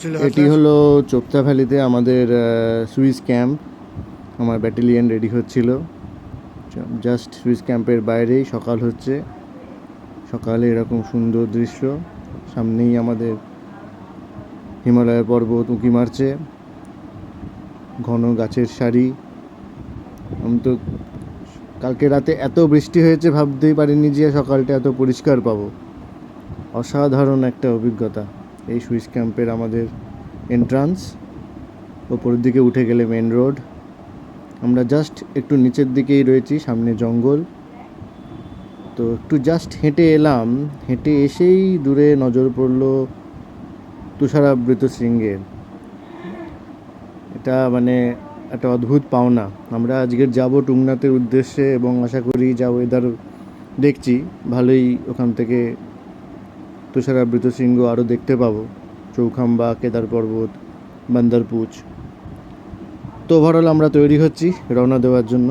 এটি হলো চোপতা ভ্যালিতে আমাদের সুইস ক্যাম্প। আমার ব্যাটালিয়ন রেডি হচ্ছিল। জাস্ট সুইস ক্যাম্পের বাইরেই সকাল হচ্ছে। সকালে এরকম সুন্দর দৃশ্য, সামনেই আমাদের হিমালয়ের পর্বত উঁকি মারছে, ঘন গাছের সারি। আমি তো কালকে রাতে এত বৃষ্টি হয়েছে ভাবতেই পারিনি যে সকালটা এত পরিষ্কার পাবো। অসাধারণ একটা অভিজ্ঞতা। এই সুইস ক্যাম্পের আমাদের এন্ট্রান্স, ওপরের দিকে উঠে গেলে মেন রোড। আমরা জাস্ট একটু নিচের দিকেই রয়েছি, সামনে জঙ্গল। তো একটু জাস্ট হেঁটে এলাম, হেঁটে এসেই দূরে নজর পড়লো তুষারাবৃত শৃঙ্গের। এটা মানে একটা অদ্ভুত পাওনা। আমরা আজকের যাব টুংনাথের উদ্দেশ্যে এবং আশা করি যা ওয়েদার দেখছি ভালোই ওখান থেকে তুষারাবৃত শৃঙ্গ আরও দেখতে পাবো। চৌখাম্বা, কেদার পর্বত, বান্দারপুচ। তো ওভারঅল আমরা তৈরি হচ্ছি রওনা দেওয়ার জন্য।